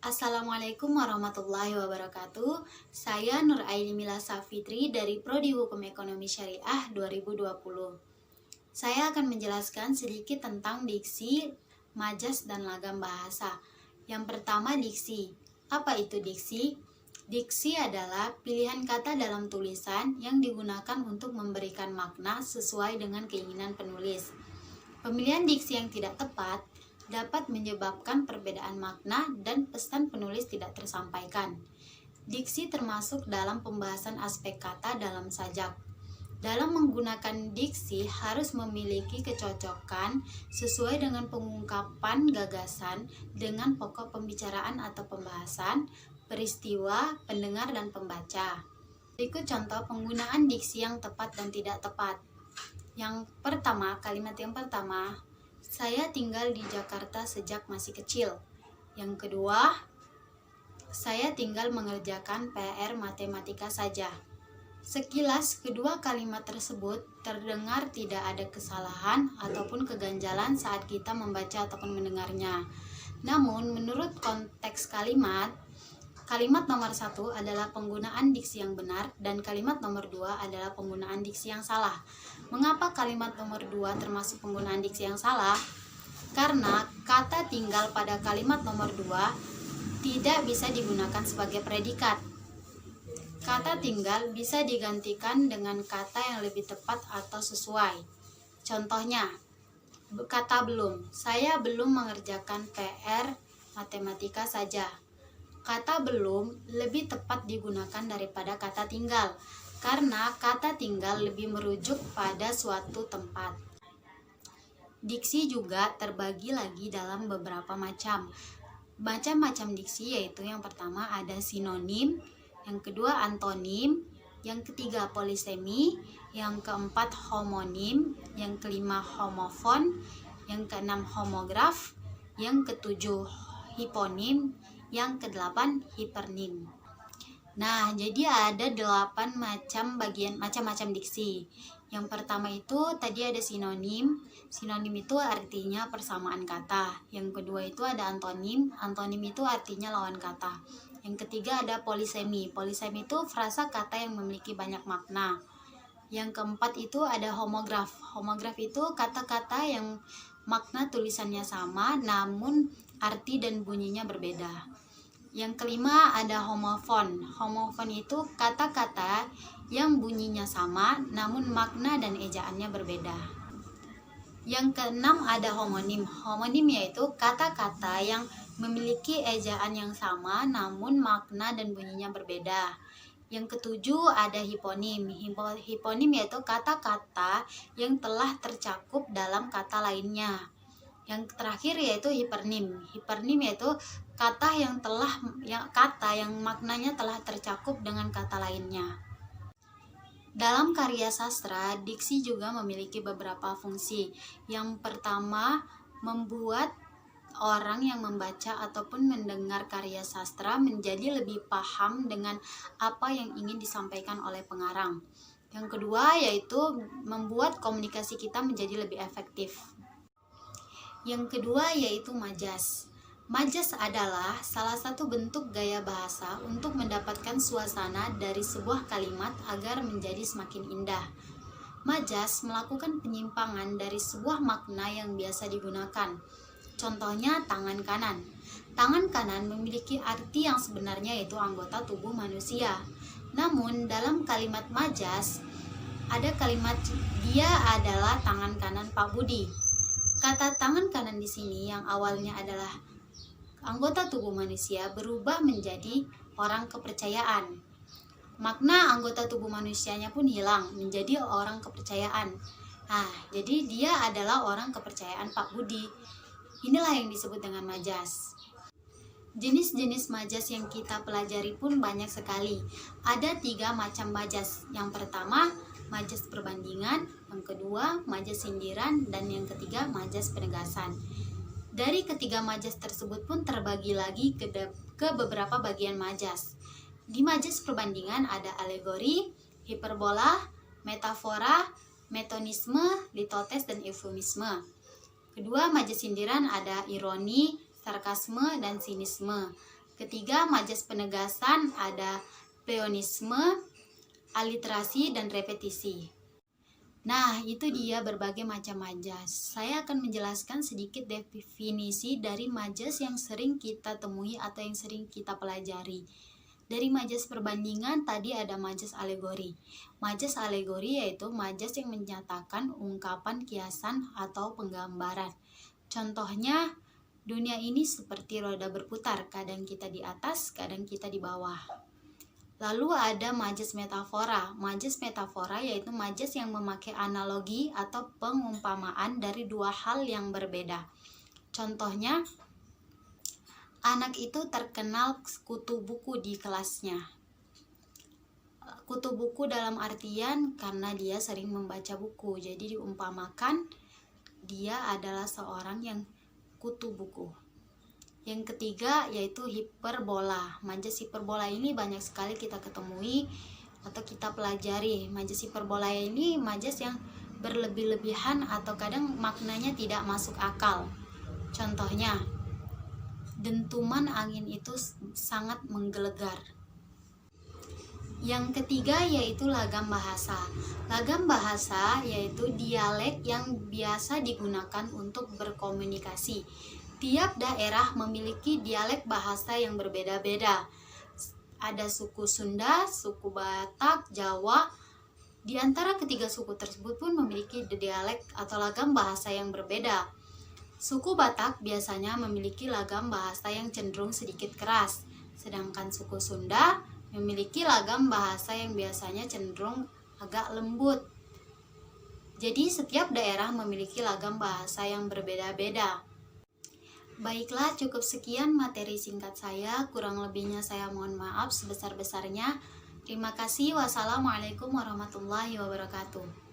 Assalamualaikum warahmatullahi wabarakatuh. Saya Nur Aini Mila Safitri dari Prodi Hukum Ekonomi Syariah 2020. Saya akan menjelaskan sedikit tentang diksi, majas, dan lagam bahasa. Yang pertama, diksi. Apa itu diksi? Diksi adalah pilihan kata dalam tulisan yang digunakan untuk memberikan makna sesuai dengan keinginan penulis. Pemilihan diksi yang tidak tepat dapat menyebabkan perbedaan makna dan pesan penulis tidak tersampaikan. Diksi termasuk dalam pembahasan aspek kata dalam sajak. Dalam menggunakan diksi harus memiliki kecocokan sesuai dengan pengungkapan gagasan dengan pokok pembicaraan atau pembahasan, peristiwa, pendengar, dan pembaca. Berikut contoh penggunaan diksi yang tepat dan tidak tepat. Yang pertama, kalimat yang pertama, saya tinggal di Jakarta sejak masih kecil. Yang kedua, saya tinggal mengerjakan PR matematika saja. Sekilas, kedua kalimat tersebut terdengar tidak ada kesalahan ataupun keganjalan saat kita membaca ataupun mendengarnya. Namun, menurut konteks kalimat nomor 1 adalah penggunaan diksi yang benar dan kalimat nomor 2 adalah penggunaan diksi yang salah. Mengapa kalimat nomor 2 termasuk penggunaan diksi yang salah? Karena kata tinggal pada kalimat nomor 2 tidak bisa digunakan sebagai predikat. Kata tinggal bisa digantikan dengan kata yang lebih tepat atau sesuai. Contohnya, kata belum. Saya belum mengerjakan PR matematika saja. Kata belum lebih tepat digunakan daripada kata tinggal, karena kata tinggal lebih merujuk pada suatu tempat. Diksi juga terbagi lagi dalam beberapa macam diksi, yaitu yang pertama ada sinonim, yang kedua antonim, yang ketiga polisemi, yang keempat homonim, yang kelima homofon, yang keenam homograf, yang ketujuh hiponim, yang kedelapan hipernim. Nah, jadi ada 8 macam diksi. Yang pertama itu tadi ada sinonim. Sinonim itu artinya persamaan kata. Yang kedua itu ada antonim. Antonim itu artinya lawan kata. Yang ketiga ada polisemi. Polisemi itu frasa kata yang memiliki banyak makna. Yang keempat itu ada homograf. Homograf itu kata-kata yang makna tulisannya sama namun arti dan bunyinya berbeda. Yang kelima ada homofon. Homofon itu kata-kata yang bunyinya sama namun makna dan ejaannya berbeda. Yang keenam ada homonim. Homonim yaitu kata-kata yang memiliki ejaan yang sama namun makna dan bunyinya berbeda. Yang ketujuh ada hiponim. Hiponim yaitu kata-kata yang telah tercakup dalam kata lainnya. Yang terakhir yaitu hipernim. Hipernim yaitu kata yang maknanya telah tercakup dengan kata lainnya. Dalam karya sastra, diksi juga memiliki beberapa fungsi. Yang pertama, membuat orang yang membaca ataupun mendengar karya sastra menjadi lebih paham dengan apa yang ingin disampaikan oleh pengarang. Yang kedua yaitu membuat komunikasi kita menjadi lebih efektif. Yang kedua yaitu majas. Majas adalah salah satu bentuk gaya bahasa untuk mendapatkan suasana dari sebuah kalimat agar menjadi semakin indah. Majas melakukan penyimpangan dari sebuah makna yang biasa digunakan. Contohnya tangan kanan. Tangan kanan memiliki arti yang sebenarnya yaitu anggota tubuh manusia. Namun dalam kalimat majas ada kalimat dia adalah tangan kanan Pak Budi. Kata tangan kanan di sini yang awalnya adalah anggota tubuh manusia berubah menjadi orang kepercayaan. Makna anggota tubuh manusianya pun hilang menjadi orang kepercayaan. Nah, jadi dia adalah orang kepercayaan Pak Budi. Inilah yang disebut dengan majas. Jenis-jenis majas yang kita pelajari pun banyak sekali. Ada 3 macam majas. Yang pertama, majas perbandingan, yang kedua majas sindiran, dan yang ketiga majas penegasan. Dari ketiga majas tersebut pun terbagi lagi ke beberapa bagian majas. Di majas perbandingan ada alegori, hiperbola, metafora, metonisme, litotes, dan eufemisme. Kedua, majas sindiran ada ironi, sarkasme, dan sinisme. Ketiga, majas penegasan ada pleonasme, aliterasi, dan repetisi. Nah, itu dia berbagai macam majas. Saya akan menjelaskan sedikit definisi dari majas yang sering kita temui atau yang sering kita pelajari. Dari majas perbandingan tadi ada majas alegori. Majas alegori yaitu majas yang menyatakan ungkapan kiasan atau penggambaran. Contohnya, dunia ini seperti roda berputar, kadang kita di atas, kadang kita di bawah. Lalu ada majas metafora. Majas metafora yaitu majas yang memakai analogi atau pengumpamaan dari dua hal yang berbeda. Contohnya, anak itu terkenal kutu buku di kelasnya. Kutu buku dalam artian karena dia sering membaca buku, jadi diumpamakan dia adalah seorang yang kutu buku. Yang ketiga yaitu hiperbola. Majas hiperbola ini banyak sekali kita ketemui atau kita pelajari. Majas hiperbola ini majas yang berlebih-lebihan atau kadang maknanya tidak masuk akal. Contohnya, dentuman angin itu sangat menggelegar. Yang ketiga yaitu lagam bahasa. Lagam bahasa yaitu dialek yang biasa digunakan untuk berkomunikasi. Tiap daerah memiliki dialek bahasa yang berbeda-beda. Ada suku Sunda, suku Batak, Jawa. Di antara ketiga suku tersebut pun memiliki dialek atau lagam bahasa yang berbeda. Suku Batak biasanya memiliki lagam bahasa yang cenderung sedikit keras, sedangkan suku Sunda memiliki lagam bahasa yang biasanya cenderung agak lembut. Jadi setiap daerah memiliki lagam bahasa yang berbeda-beda. Baiklah, cukup sekian materi singkat saya, kurang lebihnya saya mohon maaf sebesar-besarnya. Terima kasih. Wassalamualaikum warahmatullahi wabarakatuh.